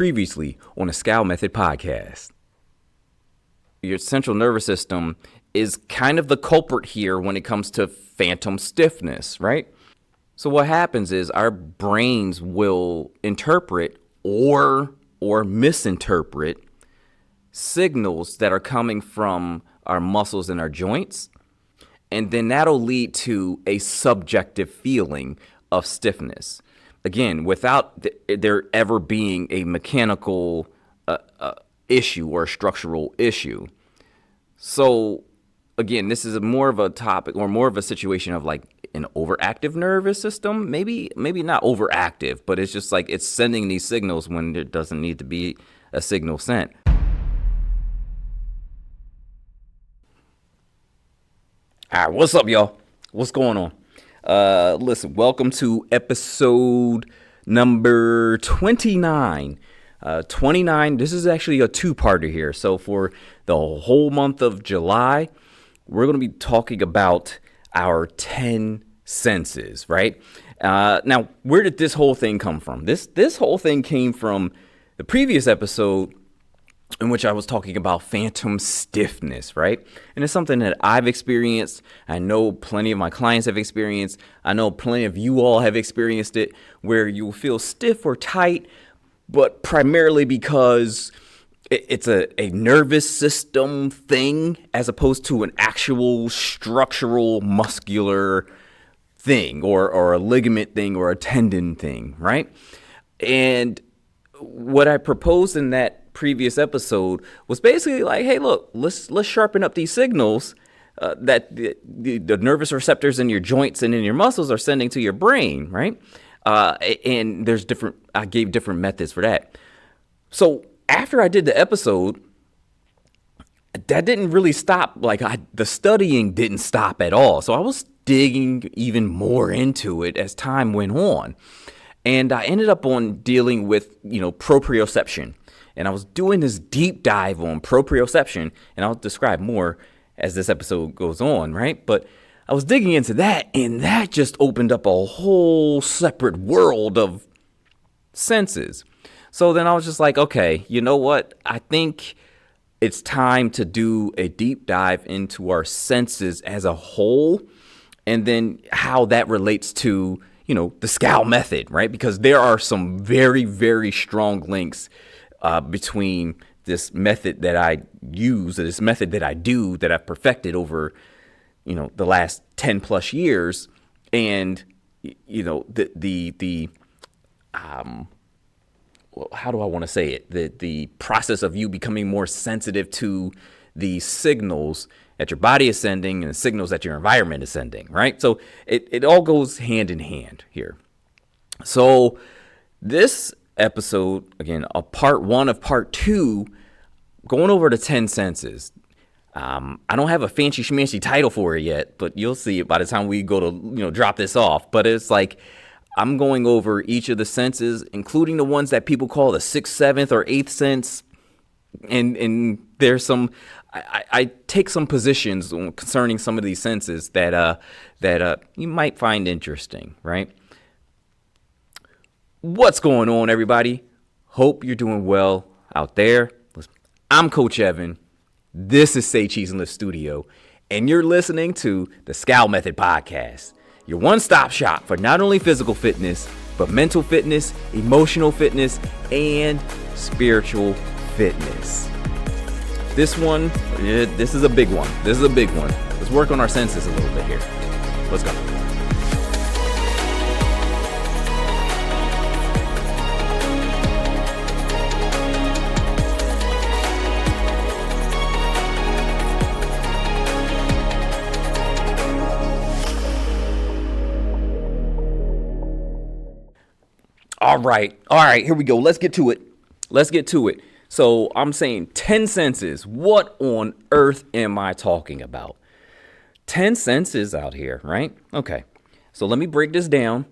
Previously on the Scowl Method podcast. Your central nervous system is kind of the culprit here when it comes to phantom stiffness, right? So what happens is our brains will interpret or misinterpret signals that are coming from our muscles and our joints, and then that'll lead to a subjective feeling of stiffness. Again, without there ever being a mechanical issue or a structural issue. So, again, this is more of a topic or more of a situation of like an overactive nervous system. Maybe not overactive, but it's just like it's sending these signals when there doesn't need to be a signal sent. All right, what's up, y'all? What's going on? Listen, welcome to episode number 29. 29, this is actually a two-parter here. So for the whole month of July, we're going to be talking about our 10 senses, right? Now, where did this whole thing come from? This whole thing came from the previous episode in which I was talking about phantom stiffness, right? And it's something that I've experienced. I know plenty of my clients have experienced. I know plenty of you all have experienced it, where you will feel stiff or tight, but primarily because it's a nervous system thing as opposed to an actual structural muscular thing or a ligament thing or a tendon thing, right? And what I proposed in that previous episode was basically like, hey, look, let's sharpen up these signals that the nervous receptors in your joints and in your muscles are sending to your brain, right? And I gave different methods for that. So after I did the episode, that didn't really stop. The studying didn't stop at all. So I was digging even more into it as time went on. And I ended up on dealing with, proprioception. And I was doing this deep dive on proprioception, and I'll describe more as this episode goes on, right? But I was digging into that, and that just opened up a whole separate world of senses. So then I was just like, okay, you know what? I think it's time to do a deep dive into our senses as a whole, and then how that relates to, the Scowl method, right? Because there are some very, very strong links between this method that I use, this method that I do, that I've perfected over, the last 10 plus years, and, how do I want to say it? The process of you becoming more sensitive to the signals that your body is sending and the signals that your environment is sending, right? So it all goes hand in hand here. So this episode, again, a part one of part two, going over the 10 senses. I don't have a fancy schmancy title for it yet, but you'll see it by the time we go to, drop this off. But it's like, I'm going over each of the senses, including the ones that people call the 6th, 7th, or 8th sense. And there's some, I take some positions concerning some of these senses that you might find interesting, right? What's going on, everybody? Hope you're doing well out there. I'm Coach Evan. This is Say Cheese and Lift Studio, and you're listening to the Scowl Method podcast, your one-stop shop for not only physical fitness, but mental fitness, emotional fitness, and spiritual fitness. This is a big one. Let's work on our senses a little bit here. Let's go. All right, here we go. Let's get to it. So I'm saying 10 senses. What on earth am I talking about? 10 senses out here, right? Okay, so let me break this down,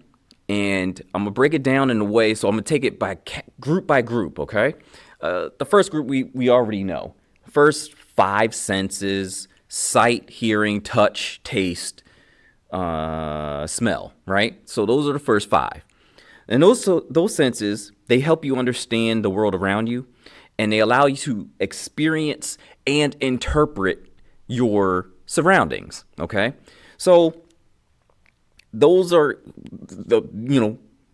and I'm going to break it down in a way, so I'm going to take it by group, okay? The first group we already know. First 5 senses: sight, hearing, touch, taste, smell, right? So those are the first 5. And those senses, they help you understand the world around you, and they allow you to experience and interpret your surroundings, okay? So those are the,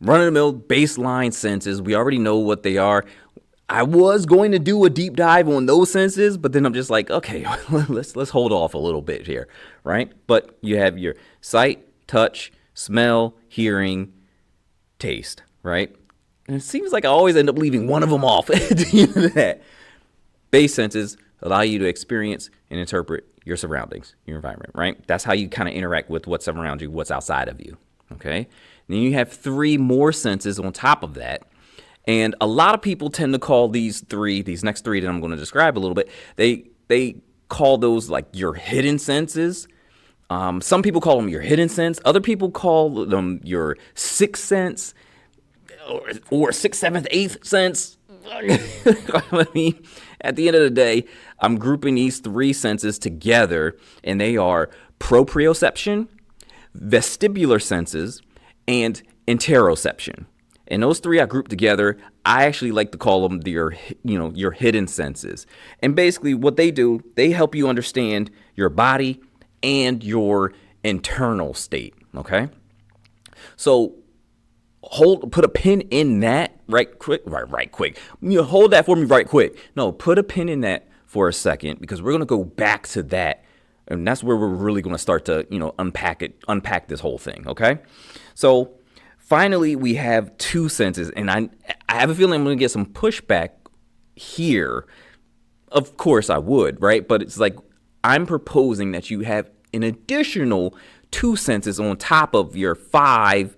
run-of-the-mill baseline senses. We already know what they are. I was going to do a deep dive on those senses, but then I'm just like, okay, let's hold off a little bit here, right? But you have your sight, touch, smell, hearing, taste, right? And it seems like I always end up leaving one of them off at the end of that. Base senses allow you to experience and interpret your surroundings, your environment, right? That's how you kind of interact with what's around you, what's outside of you, okay? Then you have 3 more senses on top of that. And a lot of people tend to call these next three that I'm going to describe a little bit, they call those like your hidden senses. Some people call them your hidden sense. Other people call them your sixth sense or sixth, seventh, eighth sense. I mean, at the end of the day, I'm grouping these 3 senses together, and they are proprioception, vestibular senses, and interoception. And those 3 I group together. I actually like to call them your hidden senses. And basically what they do, they help you understand your body and your internal state, okay? So put a pin in that right quick. Hold that for me right quick. No, put a pin in that for a second, because we're going to go back to that. And that's where we're really going to start to, unpack this whole thing, okay? So finally, we have 2 senses, and I have a feeling I'm going to get some pushback here. Of course I would, right? But it's like I'm proposing that you have an additional 2 senses on top of your 5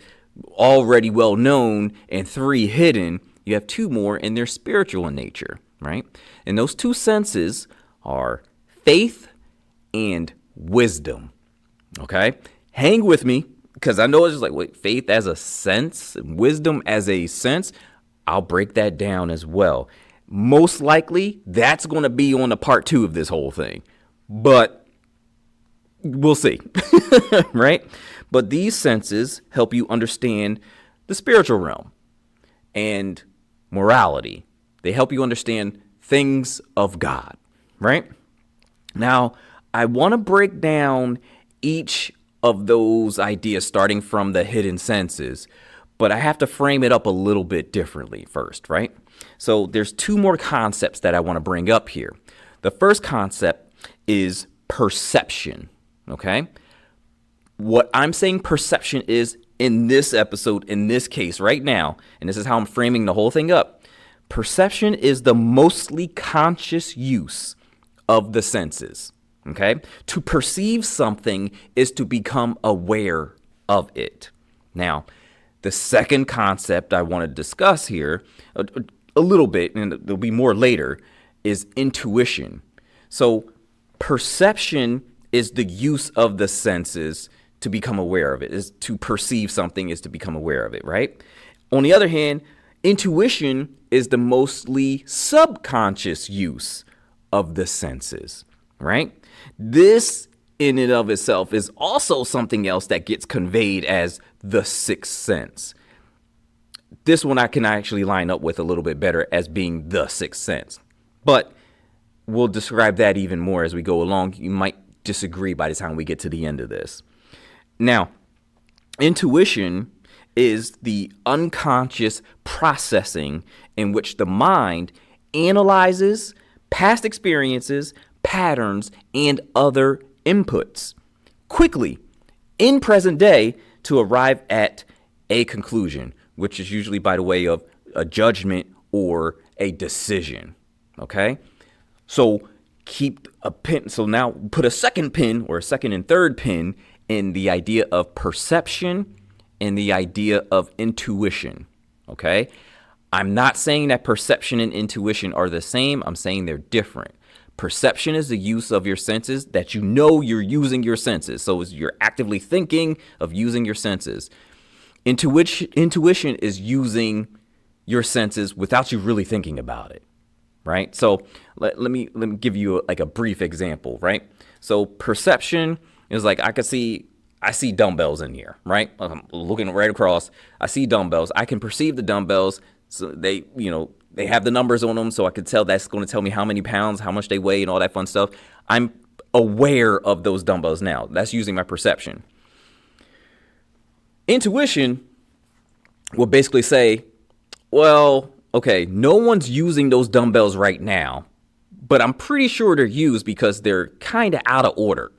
already well known and 3 hidden. You have 2 more, and they're spiritual in nature, right? And those 2 senses are faith and wisdom, okay? Hang with me, because I know it's just like, wait, faith as a sense, wisdom as a sense. I'll break that down as well. Most likely, that's going to be on the part 2 of this whole thing. But we'll see, right? But these senses help you understand the spiritual realm and morality. They help you understand things of God, right? Now, I want to break down each of those ideas starting from the hidden senses, but I have to frame it up a little bit differently first, right? So there's 2 more concepts that I want to bring up here. The first concept is perception, okay? What I'm saying perception is in this episode, in this case right now, and this is how I'm framing the whole thing up, perception is the mostly conscious use of the senses. Okay? To perceive something is to become aware of it. Now, the second concept I want to discuss here a little bit, and there'll be more later, is intuition. So perception is the use of the senses to become aware of it. Is to perceive something is to become aware of it, right? On the other hand, intuition is the mostly subconscious use of the senses, right? This in and of itself is also something else that gets conveyed as the sixth sense. This one I can actually line up with a little bit better as being the sixth sense. But we'll describe that even more as we go along. You might disagree by the time we get to the end of this. Now, intuition is the unconscious processing in which the mind analyzes past experiences, patterns, and other inputs quickly in present day to arrive at a conclusion, which is usually by the way of a judgment or a decision. Okay? So keep a pin. So now put a second pin or a second and third pin in the idea of perception and the idea of intuition. Okay? I'm not saying that perception and intuition are the same. I'm saying they're different. Perception is the use of your senses that you know you're using your senses. So you're actively thinking of using your senses. Intuition is using your senses without you really thinking about it, right? So let me give you like a brief example, right? So perception is like I could see I see dumbbells in here, right? I'm looking right across. I see dumbbells. I can perceive the dumbbells. So they have the numbers on them, so I could tell that's going to tell me how many pounds, how much they weigh, and all that fun stuff. I'm aware of those dumbbells now. That's using my perception. Intuition will basically say, well, okay, no one's using those dumbbells right now, but I'm pretty sure they're used because they're kind of out of order.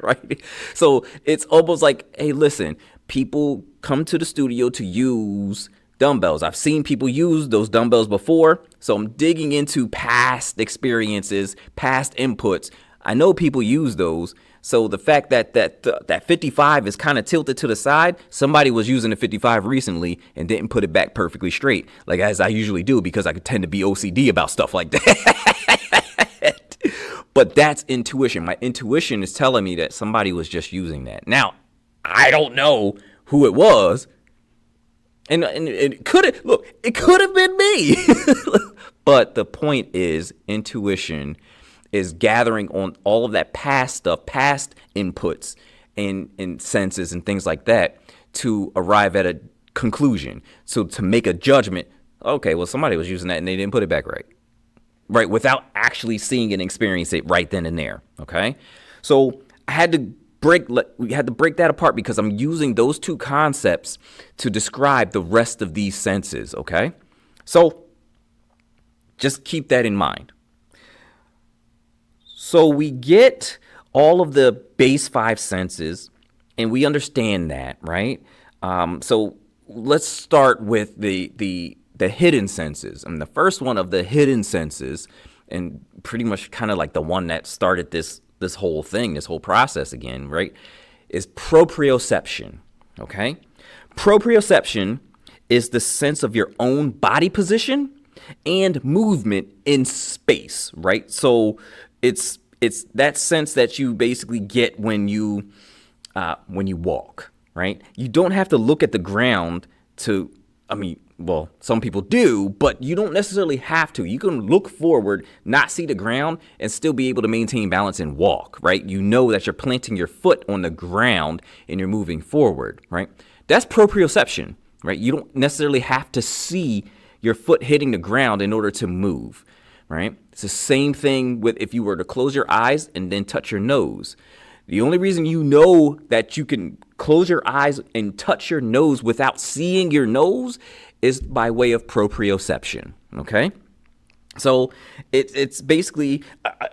Right? So it's almost like, hey, listen, people come to the studio to use dumbbells. I've seen people use those dumbbells before, so I'm digging into past experiences, past inputs. I know people use those. So the fact that 55 is kind of tilted to the side, somebody was using the 55 recently and didn't put it back perfectly straight, like as I usually do, because I could tend to be OCD about stuff like that. But that's intuition. My intuition is telling me that somebody was just using that. Now, I don't know who it was. And it could have been me. But the point is, intuition is gathering on all of that past stuff, past inputs and senses and things like that to arrive at a conclusion. So to make a judgment, okay, well, somebody was using that and they didn't put it back right, without actually seeing and experiencing it right then and there. Okay, so we had to break that apart because I'm using those two concepts to describe the rest of these senses. Okay, so just keep that in mind. So we get all of the base 5 senses, and we understand that, right? So let's start with the hidden senses. And the first one of the hidden senses, and pretty much kind of like the one that started this whole thing, this whole process again, right, is proprioception. Okay, proprioception is the sense of your own body position and movement in space, right? So it's that sense that you basically get when you walk, right? You don't have to look at the ground to, well, some people do, but you don't necessarily have to. You can look forward, not see the ground, and still be able to maintain balance and walk, right? You know that you're planting your foot on the ground and you're moving forward, right? That's proprioception, right? You don't necessarily have to see your foot hitting the ground in order to move, right? It's the same thing with if you were to close your eyes and then touch your nose. The only reason you know that you can close your eyes and touch your nose without seeing your nose is by way of proprioception, okay? So it's basically,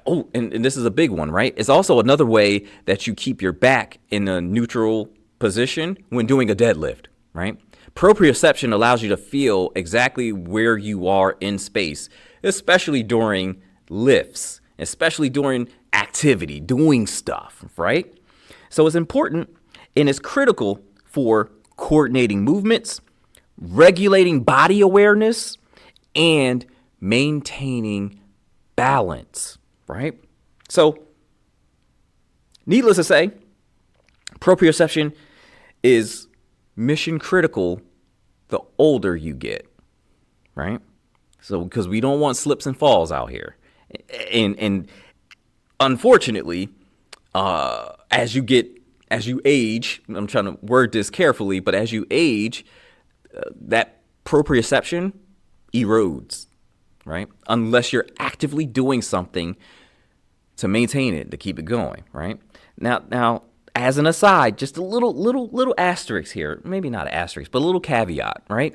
and this is a big one, right? It's also another way that you keep your back in a neutral position when doing a deadlift, right? Proprioception allows you to feel exactly where you are in space, especially during lifts, especially during activity, doing stuff, right? So it's important and it's critical for coordinating movements, regulating body awareness, and maintaining balance, right? So, needless to say, proprioception is mission critical the older you get, right? So, because we don't want slips and falls out here. And unfortunately, as you age, I'm trying to word this carefully, but as you age, that proprioception erodes, right? Unless you're actively doing something to maintain it, to keep it going, right? Now, as an aside, just a little asterisk here, maybe not an asterisk, but a little caveat, right?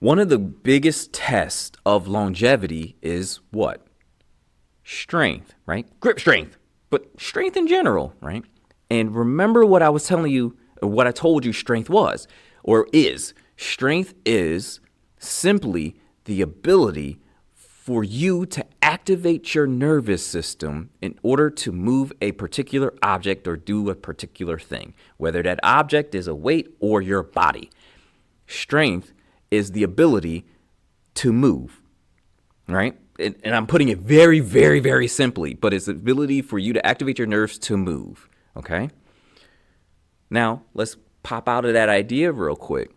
One of the biggest tests of longevity is what? Strength, right? Grip strength, but strength in general, right? And remember what I was telling you, or what I told you strength was, or is. Strength is simply the ability for you to activate your nervous system in order to move a particular object or do a particular thing, whether that object is a weight or your body. Strength is the ability to move, right? And I'm putting it very, very, very simply, but it's the ability for you to activate your nerves to move, okay? Now, let's pop out of that idea real quick.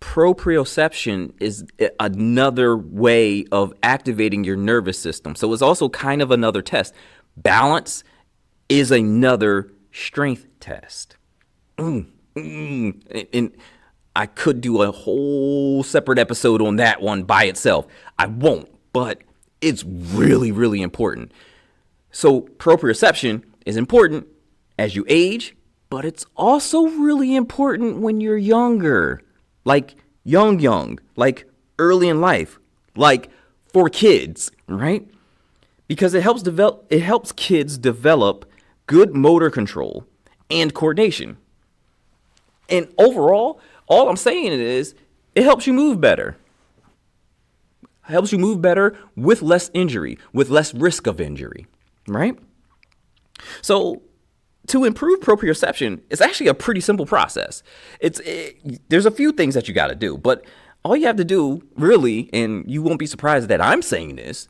Proprioception is another way of activating your nervous system. So it's also kind of another test. Balance is another strength test. And I could do a whole separate episode on that one by itself. I won't, but it's really, really important. So proprioception is important as you age, but it's also really important when you're younger, like young, like early in life, like for kids, right? Because it helps kids develop good motor control and coordination. And overall, all I'm saying is it helps you move better. It helps you move better with less injury, with less risk of injury, right? So to improve proprioception, it's actually a pretty simple process. There's a few things that you got to do, but all you have to do, really, and you won't be surprised that I'm saying this,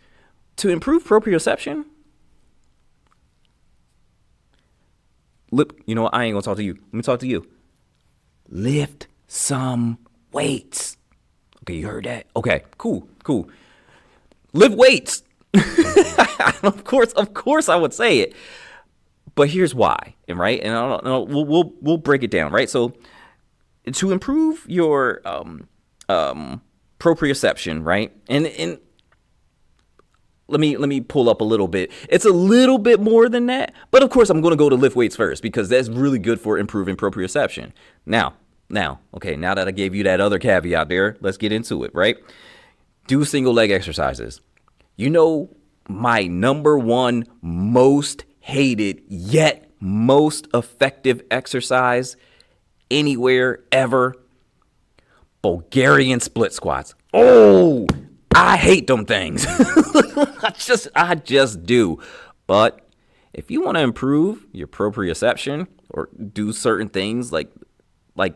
to improve proprioception, you know what? I ain't gonna talk to you. Let me talk to you. Lift some weights. Okay, you heard that? Okay, cool. Lift weights. Of course I would say it. But here's why, right? And we'll break it down, right? So to improve your proprioception, right? And let me pull up a little bit. It's a little bit more than that, but of course I'm going to go to lift weights first because that's really good for improving proprioception. Now that I gave you that other caveat there, let's get into it, right? Do single leg exercises. You know, my number one most hated yet most effective exercise anywhere ever, Bulgarian split squats. Oh, I hate them things. I just do. But if you want to improve your proprioception or do certain things like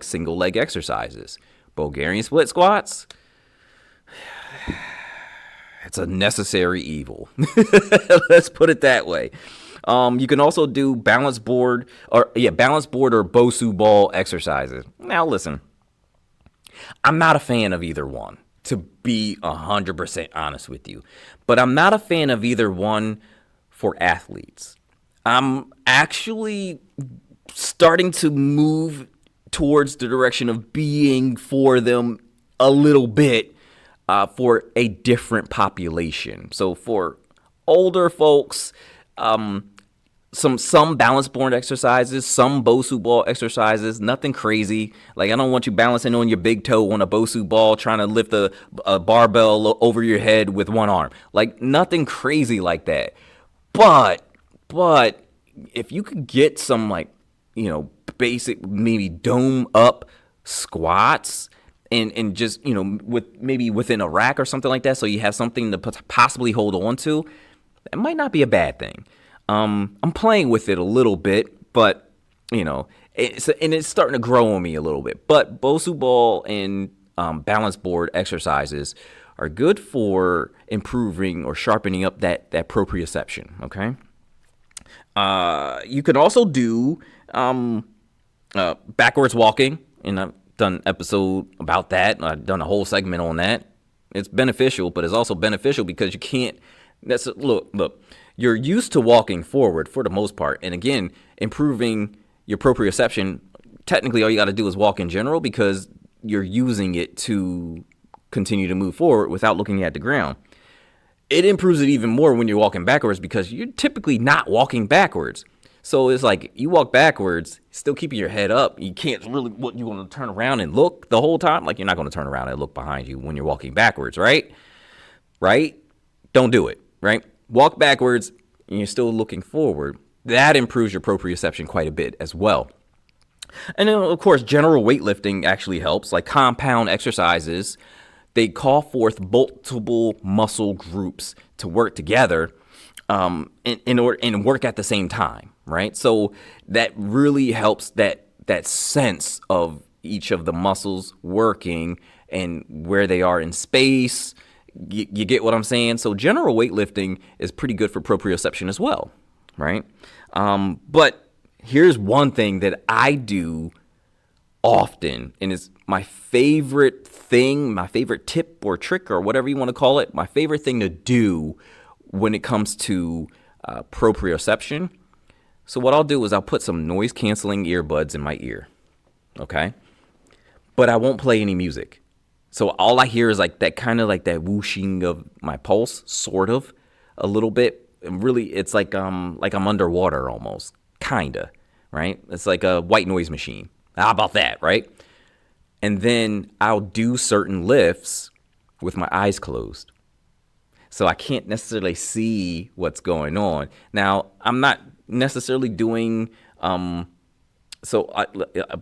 single leg exercises, Bulgarian split squats, it's a necessary evil. Let's put it that way. You can also do balance board or Bosu ball exercises. Now listen, I'm not a fan of either one, to be 100% honest with you. But I'm not a fan of either one for athletes. I'm actually starting to move towards the direction of being for them a little bit for a different population. So for older folks, some balance board exercises, some Bosu ball exercises, nothing crazy. Like, I don't want you balancing on your big toe on a Bosu ball trying to lift a barbell over your head with one arm. Like, nothing crazy like that. But if you could get some, like, you know, basic maybe dome up squats and just, you know, with maybe within a rack or something like that, so you have something to possibly hold on to, that might not be a bad thing. I'm playing with it a little bit, but, you know, it's starting to grow on me a little bit. But Bosu ball and balance board exercises are good for improving or sharpening up that proprioception, okay? You can also do backwards walking, and I've done an episode about that. I've done a whole segment on that. It's beneficial, but it's also beneficial because you can't. Look. You're used to walking forward for the most part. And again, improving your proprioception, technically all you got to do is walk in general because you're using it to continue to move forward without looking at the ground. It improves it even more when you're walking backwards because you're typically not walking backwards. So it's like you walk backwards, still keeping your head up. You can't really, you want to turn around and look the whole time? Like, you're not going to turn around and look behind you when you're walking backwards, right? Right? Don't do it, right? Walk backwards and you're still looking forward. That improves your proprioception quite a bit as well. And then, of course, general weightlifting actually helps. Like compound exercises, they call forth multiple muscle groups to work together and work at the same time, right? So that really helps that sense of each of the muscles working and where they are in space. You get what I'm saying? So general weightlifting is pretty good for proprioception as well, right? But here's one thing that I do often, and it's my favorite thing, my favorite tip or trick or whatever you want to call it, my favorite thing to do when it comes to proprioception, So what I'll do is I'll put some noise canceling earbuds in my ear. Okay. But I won't play any music. So all I hear is like that kind of like that whooshing of my pulse, sort of, a little bit. And really, it's like I'm underwater almost, kinda, right? It's like a white noise machine. How about that, right? And then I'll do certain lifts with my eyes closed. So I can't necessarily see what's going on. Now, I'm not necessarily doing a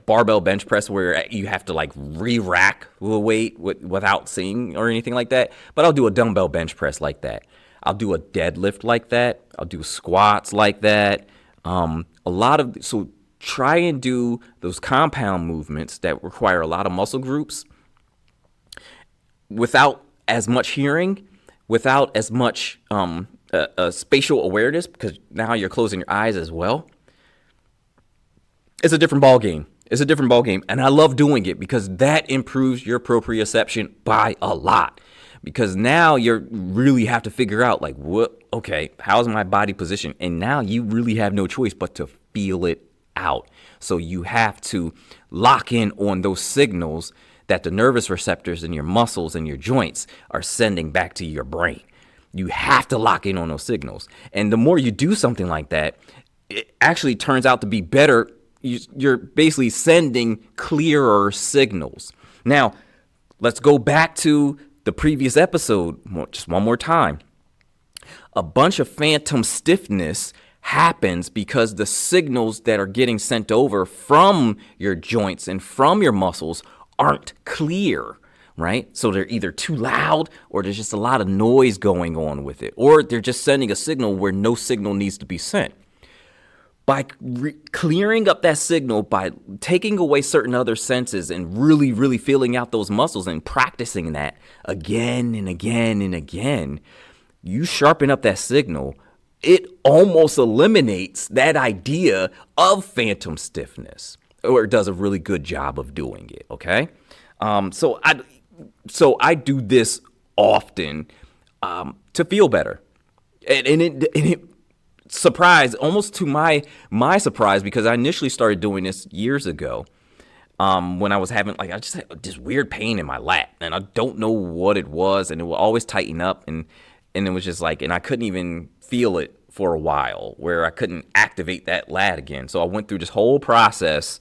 barbell bench press where you have to like re-rack the weight without seeing or anything like that. But I'll do a dumbbell bench press like that. I'll do a deadlift like that. I'll do squats like that. So try and do those compound movements that require a lot of muscle groups without as much hearing, without as much spatial awareness, because now you're closing your eyes as well. It's a different ball game. And I love doing it because that improves your proprioception by a lot. Because now you really have to figure out like, how's my body positioned? And now you really have no choice but to feel it out. So you have to lock in on those signals that the nervous receptors in your muscles and your joints are sending back to your brain. You have to lock in on those signals. And the more you do something like that, it actually turns out to be better. You're basically sending clearer signals. Now, let's go back to the previous episode just one more time. A bunch of phantom stiffness happens because the signals that are getting sent over from your joints and from your muscles aren't clear, right? So they're either too loud or there's just a lot of noise going on with it, or they're just sending a signal where no signal needs to be sent. By clearing up that signal, by taking away certain other senses and really, really feeling out those muscles and practicing that again and again and again, you sharpen up that signal. It almost eliminates that idea of phantom stiffness, or it does a really good job of doing it, okay? So I do this often to feel better. And it surprise, almost to my surprise, because I initially started doing this years ago when I was having I just had this weird pain in my lat, and I don't know what it was, and it would always tighten up, and it was just and I couldn't even feel it for a while, where I couldn't activate that lat again. So I went through this whole process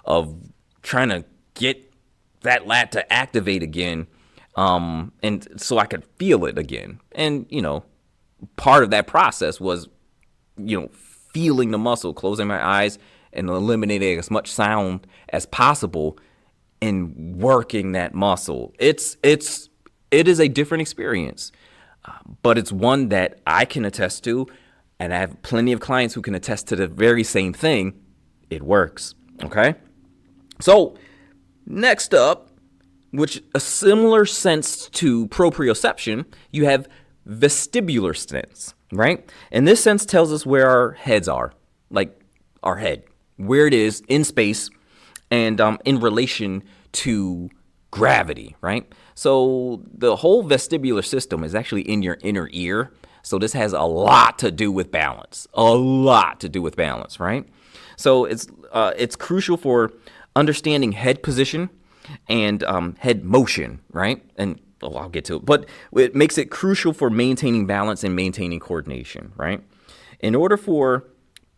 of trying to get that lat to activate again, and so I could feel it again. And part of that process was feeling the muscle, closing my eyes and eliminating as much sound as possible and working that muscle. It is a different experience, but it's one that I can attest to, and I have plenty of clients who can attest to the very same thing. It works. Okay. So next up, which a similar sense to proprioception, you have vestibular sense. Right? And this sense tells us where our heads are, like our head, where it is in space and in relation to gravity, right? So the whole vestibular system is actually in your inner ear. So this has a lot to do with balance, right? So it's crucial for understanding head position and head motion, right? And I'll get to it, but it makes it crucial for maintaining balance and maintaining coordination, right? In order for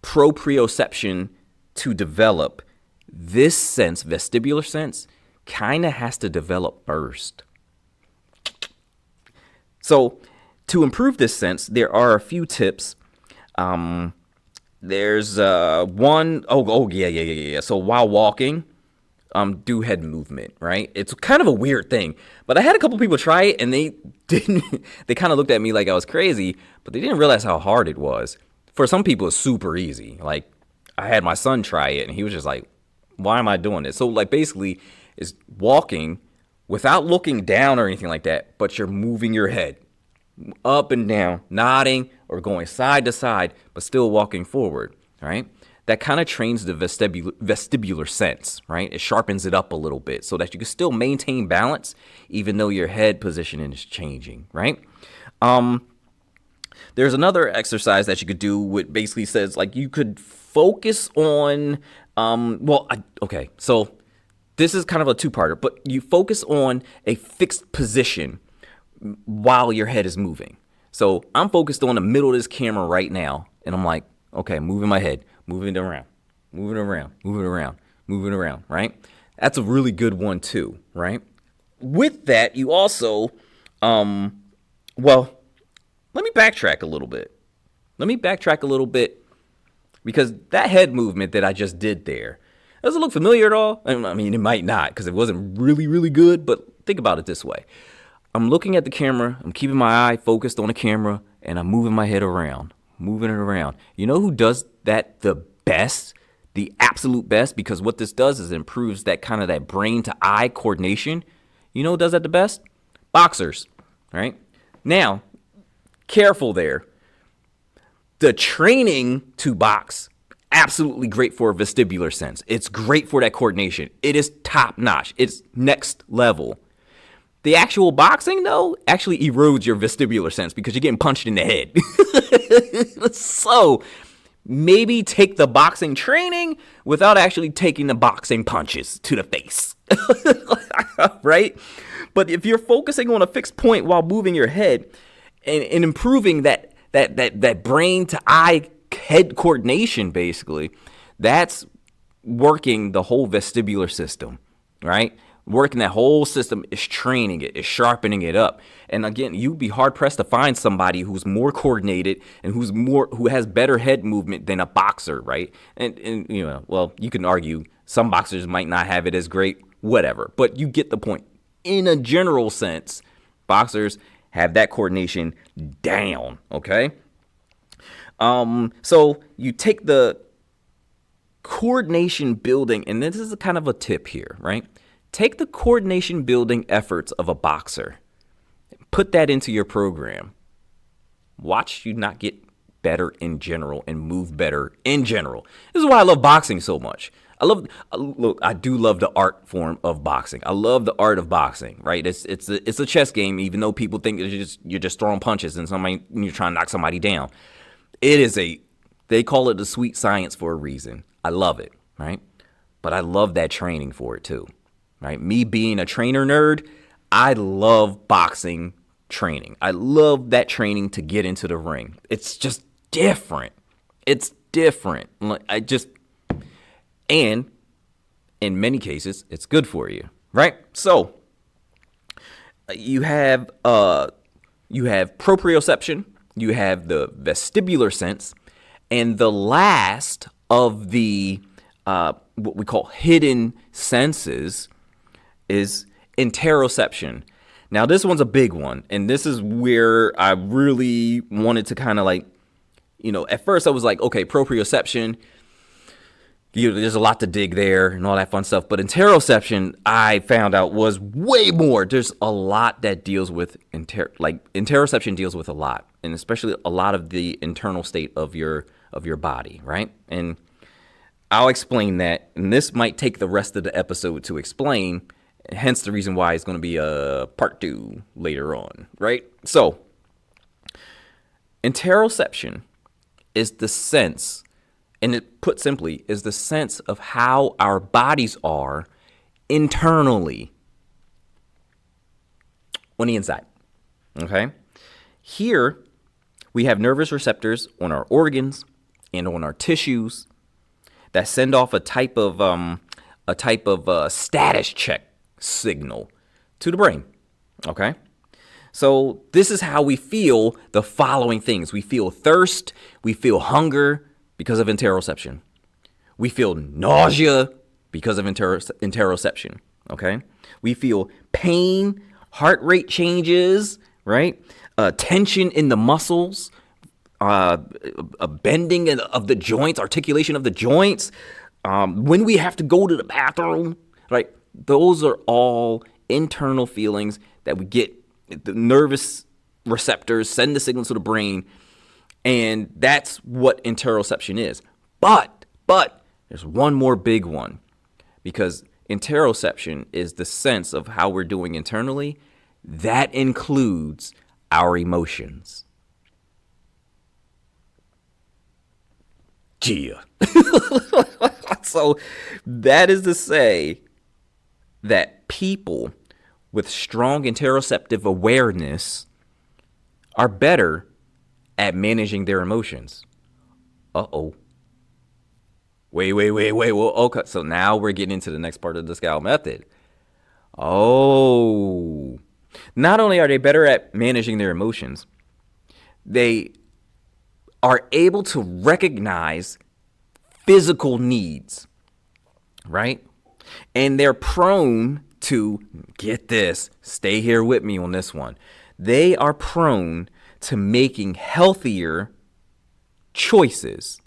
proprioception to develop, this sense, vestibular sense, kind of has to develop first. So to improve this sense, there are a few tips. There's one. Yeah. So while walking, do head movement, right? It's kind of a weird thing, but I had a couple people try it and they didn't, they kind of looked at me like I was crazy, but they didn't realize how hard it was. For some people, it's super easy. Like I had my son try it and he was just like, why am I doing this? So basically it's walking without looking down or anything like that, but you're moving your head up and down, nodding or going side to side, but still walking forward, right? That kind of trains the vestibular sense, right? It sharpens it up a little bit so that you can still maintain balance even though your head positioning is changing, right? There's another exercise that you could do which basically says you could focus on, so this is kind of a two-parter, but you focus on a fixed position while your head is moving. So I'm focused on the middle of this camera right now, and I'm like, okay, moving my head, moving it around, right? That's a really good one too, right? With that, you also, let me backtrack a little bit. Because that head movement that I just did there, does it look familiar at all? I mean, it might not because it wasn't really, really good, but think about it this way. I'm looking at the camera, I'm keeping my eye focused on the camera, and I'm moving my head around, moving it around. You know who does that the best, the absolute best? Because what this does is it improves that kind of that brain to eye coordination. You know who does that the best? Boxers, right? Now, careful there. The training to box, absolutely great for a vestibular sense. It's great for that coordination. It is top notch. It's next level. The actual boxing, though, actually erodes your vestibular sense because you're getting punched in the head. So maybe take the boxing training without actually taking the boxing punches to the face. Right? But if you're focusing on a fixed point while moving your head and improving that brain to eye head coordination, basically, that's working the whole vestibular system, right? Working that whole system is training it, is sharpening it up. And again, you'd be hard pressed to find somebody who's more coordinated and who has better head movement than a boxer, right? And you know, well, you can argue some boxers might not have it as great, whatever, but you get the point. In a general sense, boxers have that coordination down, okay? So you take the coordination building, and this is kind of a tip here, right? Take the coordination building efforts of a boxer, put that into your program. Watch you not get better in general and move better in general. This is why I love boxing so much. I do love the art form of boxing. I love the art of boxing, right? It's a chess game, even though people think you're just throwing punches and you're trying to knock somebody down. They call it the sweet science for a reason. I love it, right? But I love that training for it too, right? Me being a trainer nerd, I love boxing training. I love that training to get into the ring. It's just different. It's different. And in many cases, it's good for you, right? So you have proprioception, you have the vestibular sense, and the last of the what we call hidden senses is interoception. Now, this one's a big one, and this is where I really wanted to kind of at first I was like, okay, proprioception, there's a lot to dig there and all that fun stuff. But interoception, I found out, was way more. There's a lot that deals with interoception deals with a lot, and especially a lot of the internal state of your body, right? And I'll explain that, and this might take the rest of the episode to explain, hence the reason why it's going to be a part 2 later on, right? So, interoception is the sense, and it put simply, is the sense of how our bodies are internally on the inside, okay? Here, we have nervous receptors on our organs and on our tissues that send off a type of status check signal to the brain, okay? So this is how we feel the following things. We feel thirst, we feel hunger because of interoception. We feel nausea because of interoception, okay? We feel pain, heart rate changes, right? Tension in the muscles, a bending of the joints, articulation of the joints, when we have to go to the bathroom, right? Those are all internal feelings that we get. The nervous receptors send the signal to the brain, and that's what interoception is. But there's one more big one, because interoception is the sense of how we're doing internally. That includes our emotions. Yeah. So that is to say that people with strong interoceptive awareness are better at managing their emotions. Uh-oh. Wait. Well, okay. So now we're getting into the next part of the Scout method. Oh. Not only are they better at managing their emotions, they are able to recognize physical needs, right? And they're prone to, get this, stay here with me on this one. They are prone to making healthier choices,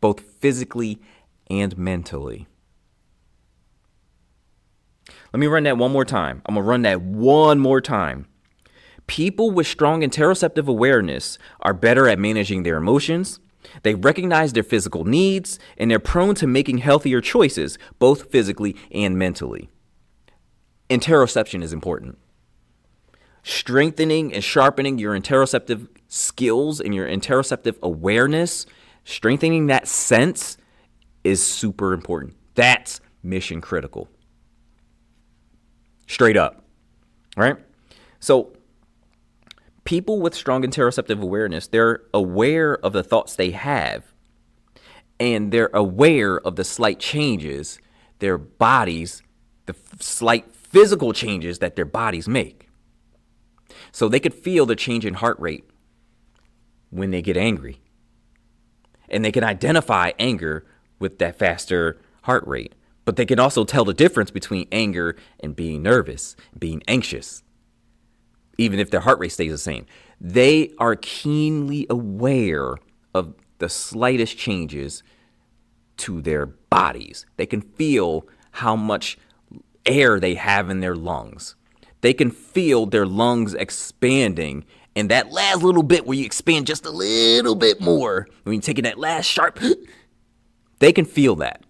both physically and mentally. Let me run that one more time. I'm going to run that one more time. People with strong interoceptive awareness are better at managing their emotions. They recognize their physical needs, and they're prone to making healthier choices, both physically and mentally. Interoception is important. Strengthening and sharpening your interoceptive skills and your interoceptive awareness, strengthening that sense is super important. That's mission critical. Straight up, right? So people with strong interoceptive awareness, they're aware of the thoughts they have, and they're aware of the slight changes their bodies, the slight physical changes that their bodies make. So they could feel the change in heart rate when they get angry. And they can identify anger with that faster heart rate. But they can also tell the difference between anger and being nervous, being anxious, even if their heart rate stays the same. They are keenly aware of the slightest changes to their bodies. They can feel how much air they have in their lungs. They can feel their lungs expanding, and that last little bit where you expand just a little bit more, when you're taking that last sharp, they can feel that.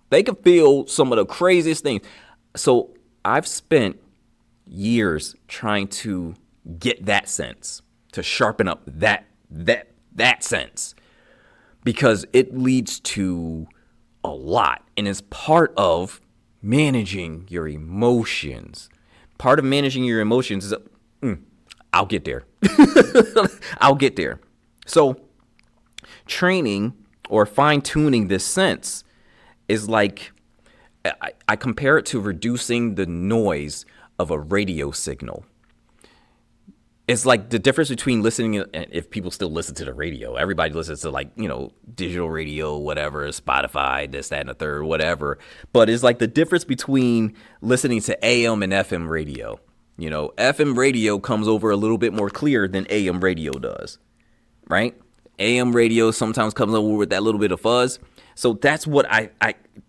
They can feel some of the craziest things. So I've spent years trying to get that sense, to sharpen up that sense, because it leads to a lot, and it's part of managing your emotions. Part of managing your emotions is, I'll get there. I'll get there. So training or fine-tuning this sense is like, I compare it to reducing the noise of a radio signal. It's like the difference between listening, if people still listen to the radio. Everybody listens to digital radio, whatever, Spotify, this, that, and the third, whatever. But it's like the difference between listening to AM and FM radio. FM radio comes over a little bit more clear than AM radio does, right? AM radio sometimes comes over with that little bit of fuzz. So that's what I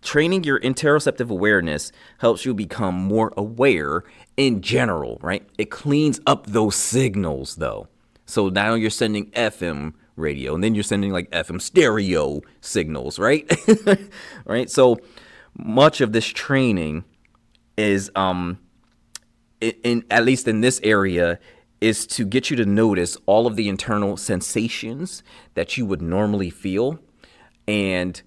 training your interoceptive awareness helps you become more aware in general, right? It cleans up those signals though. So now you're sending FM radio, and then you're sending like FM stereo signals, right? Right? So much of this training is in at least in this area, is to get you to notice all of the internal sensations that you would normally feel, and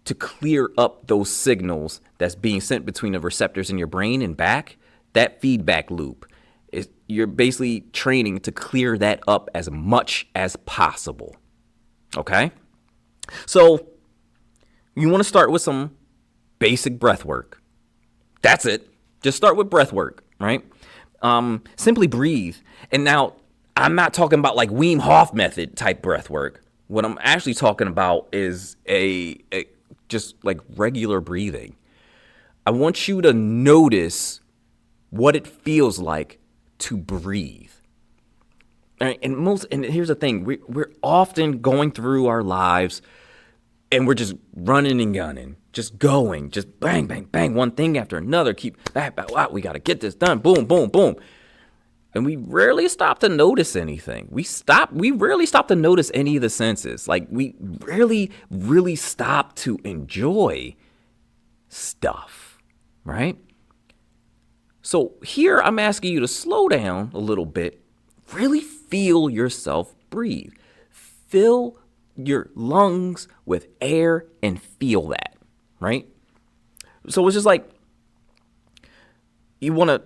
to clear up those signals that's being sent between the receptors in your brain and back. That feedback loop is, you're basically training to clear that up as much as possible. Okay? So you want to start with some basic breath work. That's it. Just start with breath work, right? Simply breathe. And now I'm not talking about like Wim Hof method type breath work. What I'm actually talking about is a just like regular breathing. I want you to notice what it feels like to breathe. All right, and here's the thing, we're often going through our lives and we're just running and gunning, just going, just bang, bang, bang, one thing after another, we got to get this done, boom, boom, boom. And we rarely stop to notice anything. We rarely stop to notice any of the senses. Like, we rarely really stop to enjoy stuff, right? So here I'm asking you to slow down a little bit, really feel yourself breathe. Feel your lungs with air and feel that, right? So it's just like you want to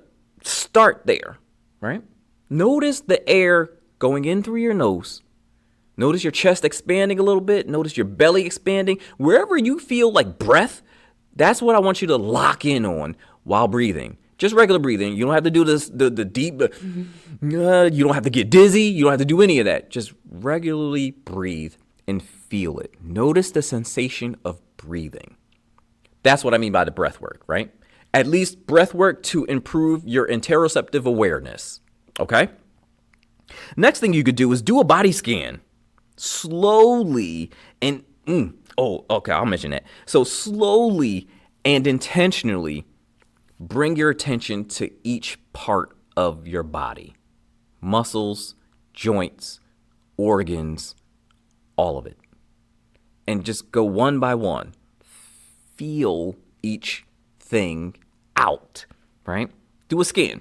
start there, right? Notice the air going in through your nose. Notice your chest expanding a little bit. Notice your belly expanding. Wherever you feel like breath, that's what I want you to lock in on while breathing. Just regular breathing. You don't have to do this, the deep, you don't have to get dizzy. You don't have to do any of that. Just regularly breathe and feel it. Notice the sensation of breathing. That's what I mean by the breath work, right? At least breath work to improve your interoceptive awareness, okay? Next thing you could do is do a body scan. Slowly and, okay, I'll mention that. So slowly and intentionally bring your attention to each part of your body. Muscles, joints, organs, all of it. And just go one by one. Feel each thing out, right? Do a scan.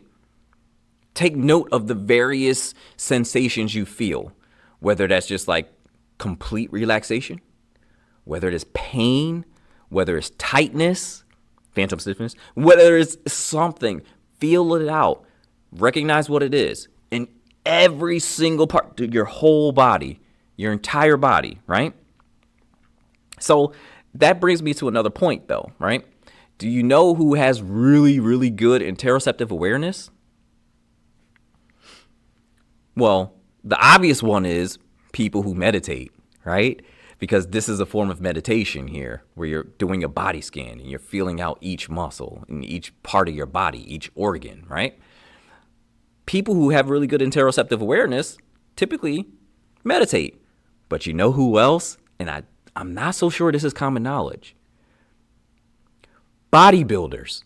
Take note of the various sensations you feel, whether that's just like complete relaxation, whether it is pain, whether it's tightness, phantom stiffness, whether it's something, feel it out. Recognize what it is in every single part, your whole body, your entire body, right? So that brings me to another point though, right? Do you know who has really, really good interoceptive awareness? Well, the obvious one is people who meditate, right? Because this is a form of meditation here where you're doing a body scan and you're feeling out each muscle in each part of your body, each organ, right? People who have really good interoceptive awareness typically meditate. But you know who else? And I'm not so sure this is common knowledge. Bodybuilders.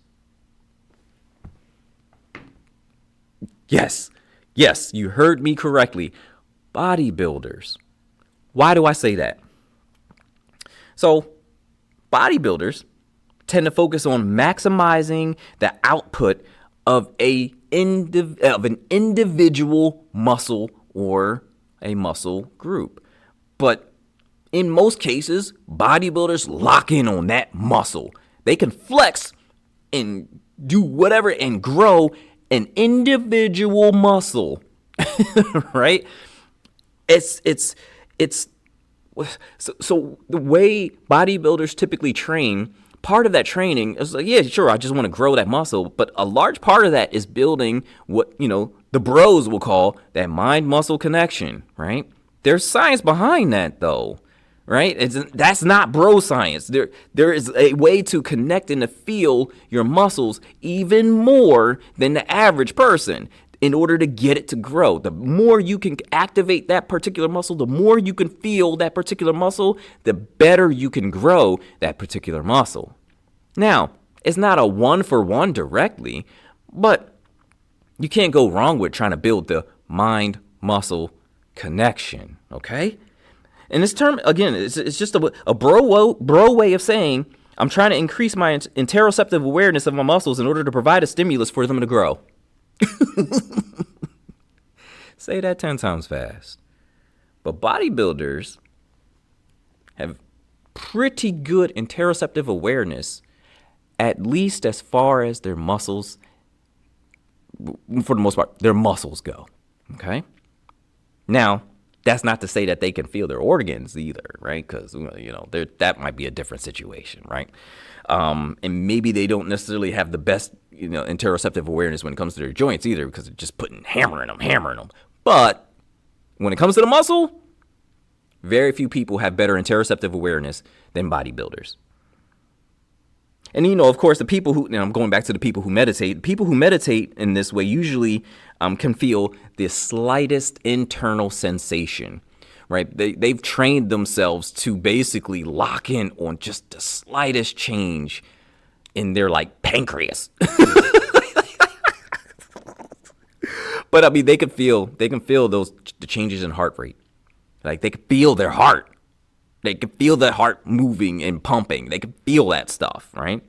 Yes, you heard me correctly. Bodybuilders. Why do I say that? So bodybuilders tend to focus on maximizing the output of an individual muscle or a muscle group. But in most cases, bodybuilders lock in on that muscle. They can flex and do whatever and grow an individual muscle, right? So the way bodybuilders typically train, part of that training is like, yeah, sure, I just want to grow that muscle. But a large part of that is building what, the bros will call that mind-muscle connection, right? There's science behind that, though, right? That's not bro science. There is a way to connect and to feel your muscles even more than the average person in order to get it to grow. The more you can activate that particular muscle, the more you can feel that particular muscle, the better you can grow that particular muscle. Now, it's not a one-for-one directly, but you can't go wrong with trying to build the mind-muscle connection, okay? And this term, again, it's just a bro way of saying I'm trying to increase my interoceptive awareness of my muscles in order to provide a stimulus for them to grow. Say that 10 times fast. But bodybuilders have pretty good interoceptive awareness, at least as far as their muscles, for the most part, their muscles go. Okay? Now, that's not to say that they can feel their organs either, right? Because, that might be a different situation, right? And maybe they don't necessarily have the best, interoceptive awareness when it comes to their joints either, because they're just hammering them. But when it comes to the muscle, very few people have better interoceptive awareness than bodybuilders. And, of course, the people who, I'm going back to the people who meditate in this way usually can feel the slightest internal sensation, right? They've trained themselves to basically lock in on just the slightest change in their, pancreas. But, they can feel the changes in heart rate. They can feel their heart. They can feel the heart moving and pumping. They can feel that stuff, right?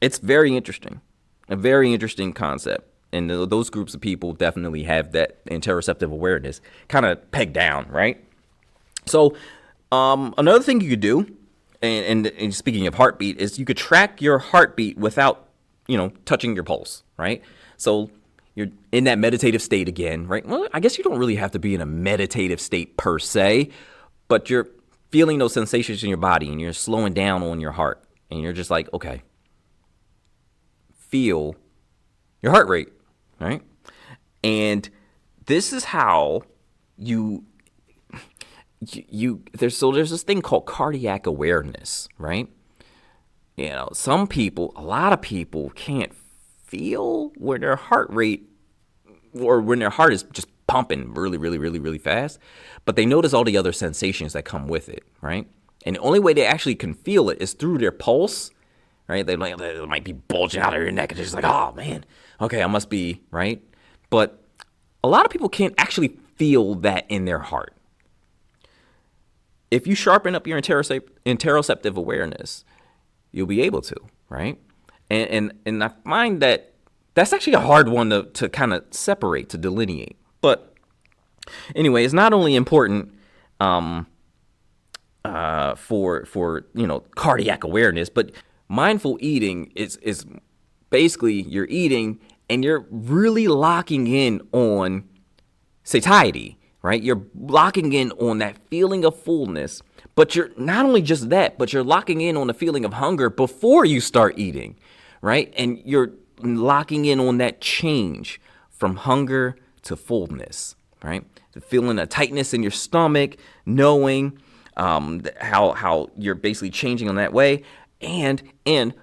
It's very interesting, a very interesting concept. And those groups of people definitely have that interoceptive awareness kind of pegged down, right? So another thing you could do, and speaking of heartbeat, is you could track your heartbeat without, touching your pulse, right? So you're in that meditative state again, right? Well, I guess you don't really have to be in a meditative state per se, but you're feeling those sensations in your body and you're slowing down on your heart. And you're just like, okay, feel your heart rate, right? And this is how there's this thing called cardiac awareness, right? A lot of people can't feel when their heart rate or when their heart is just pumping really, really, really, really fast, but they notice all the other sensations that come with it, right? And the only way they actually can feel it is through their pulse, right? They might be bulging out of your neck and they're just like, oh man, okay, I must be, right? But a lot of people can't actually feel that in their heart. If you sharpen up your interoceptive awareness, you'll be able to, right? And I find that that's actually a hard one to kind of separate, to delineate. But anyway, it's not only important for cardiac awareness, but mindful eating is basically you're eating and you're really locking in on satiety, right? You're locking in on that feeling of fullness, but you're not only just that, but you're locking in on the feeling of hunger before you start eating, right? And you're locking in on that change from hunger to fullness, right? Feeling a tightness in your stomach, knowing how you're basically changing on that way. And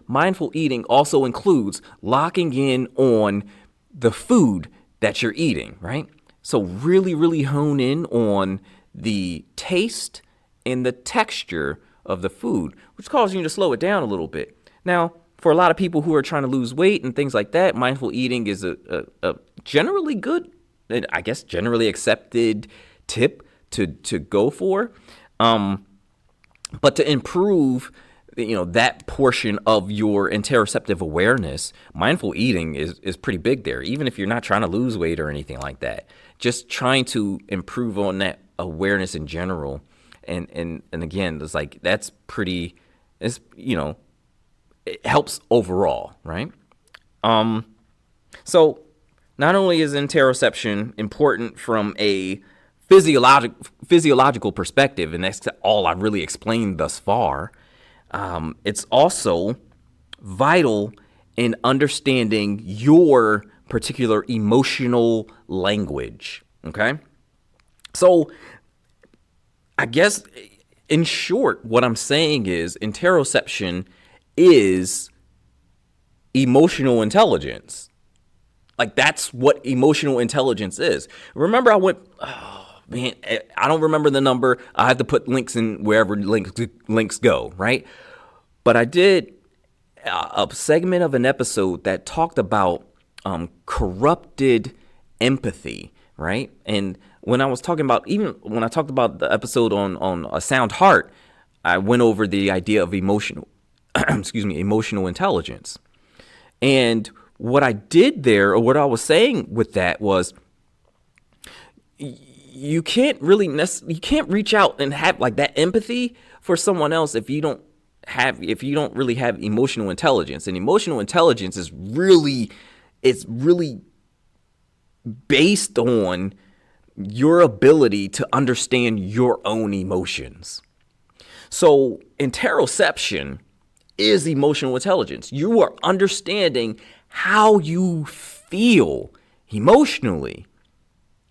mindful eating also includes locking in on the food that you're eating, right? So really, really hone in on the taste and the texture of the food, which causes you to slow it down a little bit. Now, for a lot of people who are trying to lose weight and things like that, mindful eating is a generally good, I guess, generally accepted tip to go for. But to improve, that portion of your interoceptive awareness, mindful eating is pretty big there, even if you're not trying to lose weight or anything like that. Just trying to improve on that awareness in general. And again, it's like that's pretty, it helps overall, right? So not only is interoception important from a physiological perspective, and that's all I've really explained thus far, it's also vital in understanding your particular emotional language, okay? So I guess in short, what I'm saying is interoception is emotional intelligence. Like that's what emotional intelligence is. Remember I don't remember the number. I have to put links in wherever links go, right? But I did a segment of an episode that talked about corrupted empathy, right? And when I talked about the episode on a sound heart, I went over the idea of emotional intelligence. And what I did there, or what I was saying with that was, you can't reach out and have like that empathy for someone else if you don't really have emotional intelligence. And emotional intelligence is really based on your ability to understand your own emotions. So interoception is emotional intelligence. You are understanding how you feel emotionally,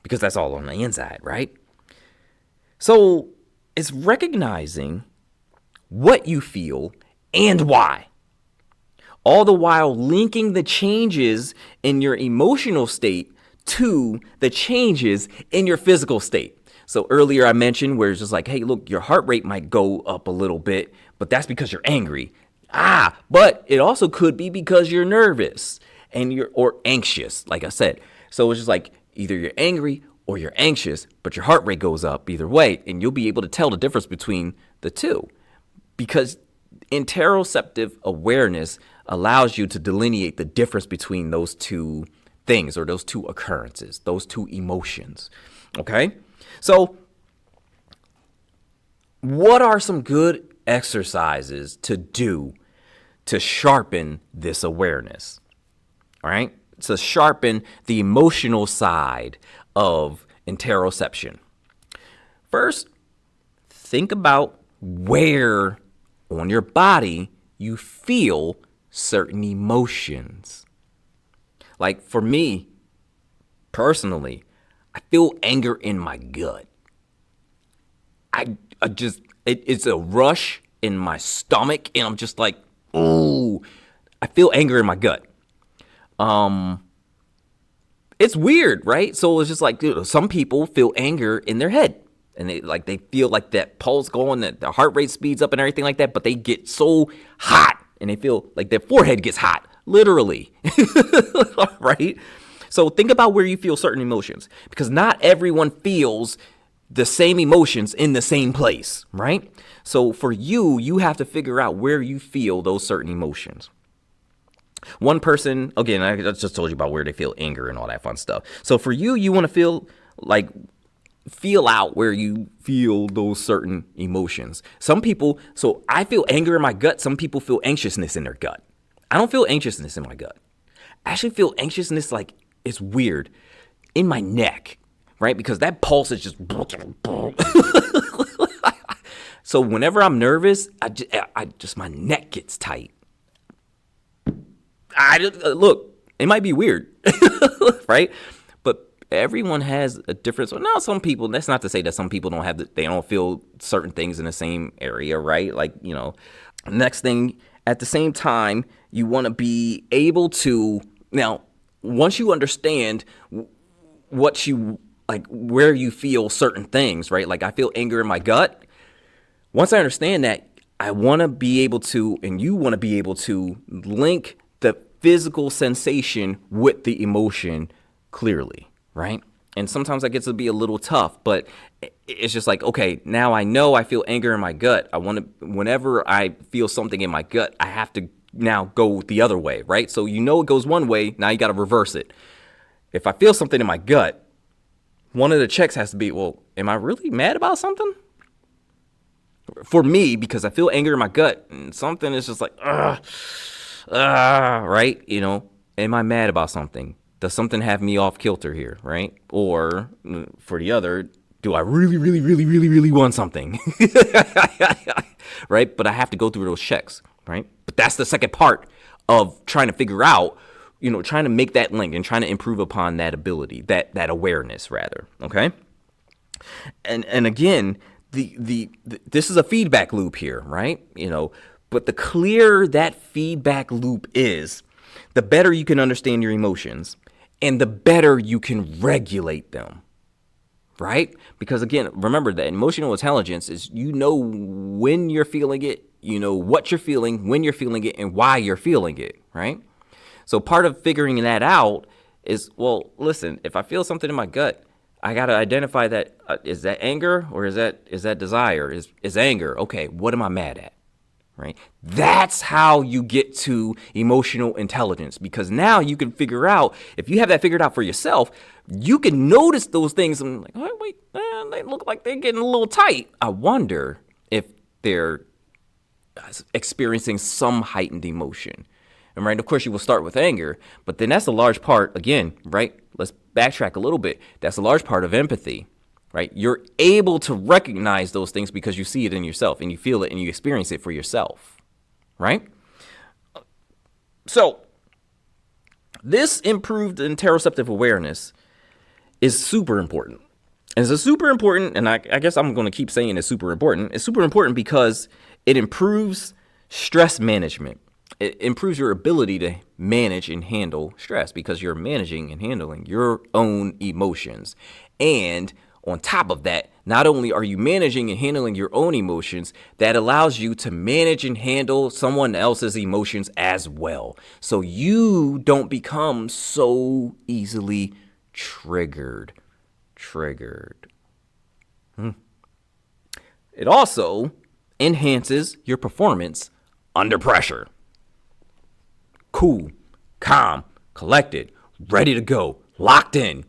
because that's all on the inside, right? So it's recognizing what you feel and why, all the while linking the changes in your emotional state to the changes in your physical state. So earlier I mentioned where it's just like, hey, look, your heart rate might go up a little bit, but that's because you're angry. But it also could be because you're nervous or anxious, like I said. So it's just like either you're angry or you're anxious, but your heart rate goes up either way, and you'll be able to tell the difference between the two, because interoceptive awareness allows you to delineate the difference between those two things, or those two occurrences, those two emotions. Okay? So not only is interoception important from a physiological perspective, and that's all I've really explained thus far, it's also vital in understanding your particular emotional language. So what are some good exercises to do to sharpen this awareness? All right. To sharpen the emotional side of interoception. First, think about where on your body you feel certain emotions. Like for me, personally, I feel anger in my gut. It's a rush in my stomach, and I'm just like, oh, I feel anger in my gut. It's weird, right? So it's just like, dude, some people feel anger in their head, and they feel like that pulse going, that the heart rate speeds up and everything like that, but they get so hot and they feel like their forehead gets hot, literally. Right? So think about where you feel certain emotions, because not everyone feels the same emotions in the same place, right? So for you, you have to figure out where you feel those certain emotions. One person, again, I just told you about where they feel anger and all that fun stuff. So for you, you want to feel out where you feel those certain emotions. Some people, so I feel anger in my gut. Some people feel anxiousness in their gut. I don't feel anxiousness in my gut. I actually feel anxiousness, like it's weird, in my neck, right? Because that pulse is just. So whenever I'm nervous, I just my neck gets tight. Look, it might be weird, right? But everyone has a difference. Well, now some people, that's not to say that some people they don't feel certain things in the same area, right? Like, next thing, at the same time, you want to be able to, now, once you understand what you, like where you feel certain things, right? Like I feel anger in my gut. Once I understand that, I want to be able to, and you want to be able to link the physical sensation with the emotion clearly, right? And sometimes that gets to be a little tough, but it's just like, okay, now I know I feel anger in my gut. Whenever I feel something in my gut, I have to now go the other way, right? So it goes one way, now you got to reverse it. If I feel something in my gut, one of the checks has to be, well, am I really mad about something? For me, because I feel anger in my gut, and something is just like, right? Am I mad about something? Does something have me off kilter here, right? Or for the other, do I really, really, really, really, really want something? Right? But I have to go through those checks, right? But that's the second part of trying to figure out, trying to make that link and trying to improve upon that ability, that awareness rather, okay? And again, this is a feedback loop here, right? But the clearer that feedback loop is, the better you can understand your emotions and the better you can regulate them, right? Because again, remember that emotional intelligence is, when you're feeling it, what you're feeling, when you're feeling it, and why you're feeling it, right? So part of figuring that out is, well, listen, if I feel something in my gut, I got to identify that, is that anger or is that desire? Is anger, okay, what am I mad at? Right? That's how you get to emotional intelligence, because now you can figure out, if you have that figured out for yourself, you can notice those things and like, oh, wait, they look like they're getting a little tight. I wonder if they're experiencing some heightened emotion. And right, of course, you will start with anger, but then that's a large part, again, right? Let's backtrack a little bit. That's a large part of empathy, right? You're able to recognize those things because you see it in yourself and you feel it and you experience it for yourself, right? So this improved interoceptive awareness is super important. And it's super important, and I guess I'm going to keep saying it's super important. It's super important because it improves stress management. It improves your ability to manage and handle stress because you're managing and handling your own emotions. And on top of that, not only are you managing and handling your own emotions, that allows you to manage and handle someone else's emotions as well. So you don't become so easily triggered. It also enhances your performance under pressure. Cool, calm, collected, ready to go, locked in.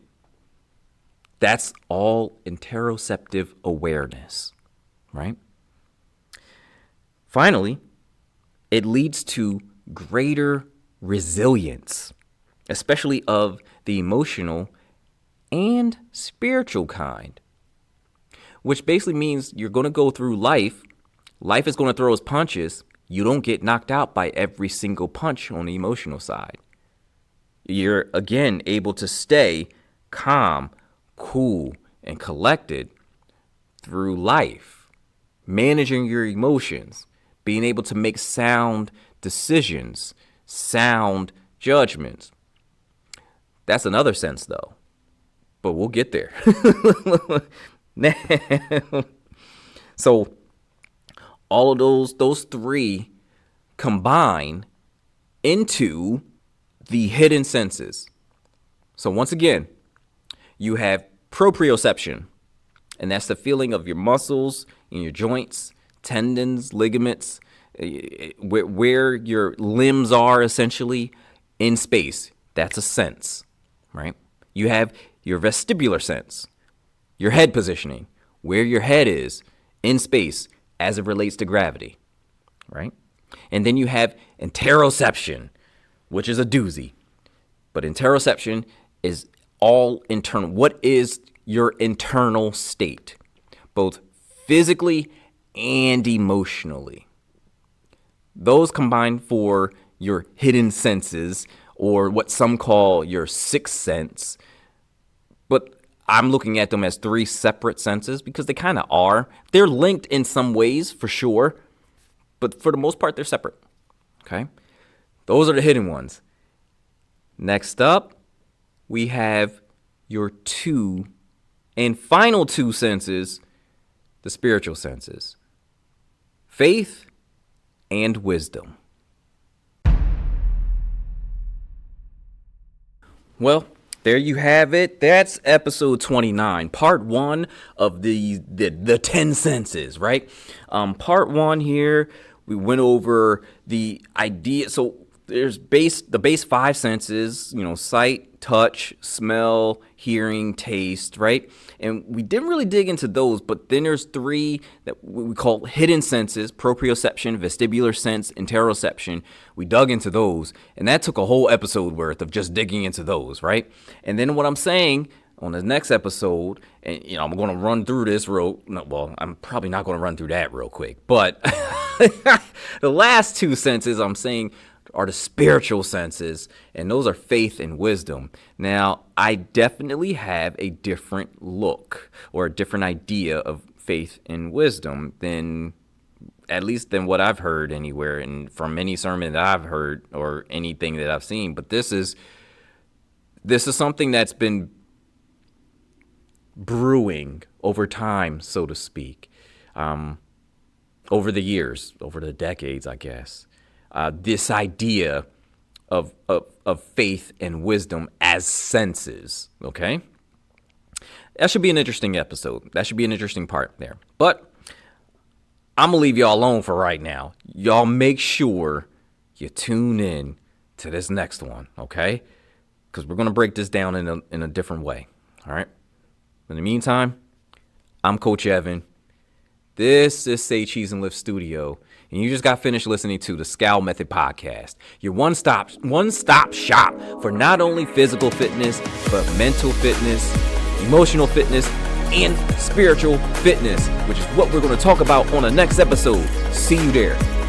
That's all interoceptive awareness, right? Finally, it leads to greater resilience, especially of the emotional and spiritual kind, which basically means you're going to go through life. Life is going to throw us punches. You don't get knocked out by every single punch on the emotional side. You're, again, able to stay calm, cool, and collected through life, managing your emotions, being able to make sound decisions, sound judgments. That's another sense, though, but we'll get there. So all of those three combine into the hidden senses. So once again, you have proprioception, and that's the feeling of your muscles in your joints, tendons, ligaments, where your limbs are essentially in space. That's a sense, right? You have your vestibular sense, your head positioning, where your head is in space as it relates to gravity, right? And then you have interoception, which is a doozy. But interoception is all internal. What is your internal state, both physically and emotionally? Those combine for your hidden senses, or what some call your sixth sense. But I'm looking at them as three separate senses because they kind of are. They're linked in some ways, for sure. But for the most part, they're separate. Okay? Those are the hidden ones. Next up, we have your two and final two senses, the spiritual senses, faith and wisdom. Well, there you have it. That's episode 29, part 1 of the 10 senses, right? Part 1 here, we went over the idea. So there's the base 5 senses, sight, touch, smell, hearing, taste, right? And we didn't really dig into those, but then there's 3 that we call hidden senses: proprioception, vestibular sense, interoception. We dug into those, and that took a whole episode worth of just digging into those, right? And then what I'm saying on the next episode, and I'm going to run through this I'm probably not going to run through that real quick, but the last 2 senses I'm saying are the spiritual senses, and those are faith and wisdom. Now, I definitely have a different look or a different idea of faith and wisdom than what I've heard anywhere and from any sermon that I've heard or anything that I've seen. But this is something that's been brewing over time, so to speak, over the years, over the decades, I guess. This idea of faith and wisdom as senses, okay? That should be an interesting episode. That should be an interesting part there. But I'm going to leave y'all alone for right now. Y'all make sure you tune in to this next one, okay? Because we're going to break this down in a different way, all right? In the meantime, I'm Coach Evan. This is Say Cheese and Lift Studio. And you just got finished listening to the Scowl Method Podcast, your one-stop shop for not only physical fitness, but mental fitness, emotional fitness, and spiritual fitness, which is what we're going to talk about on the next episode. See you there.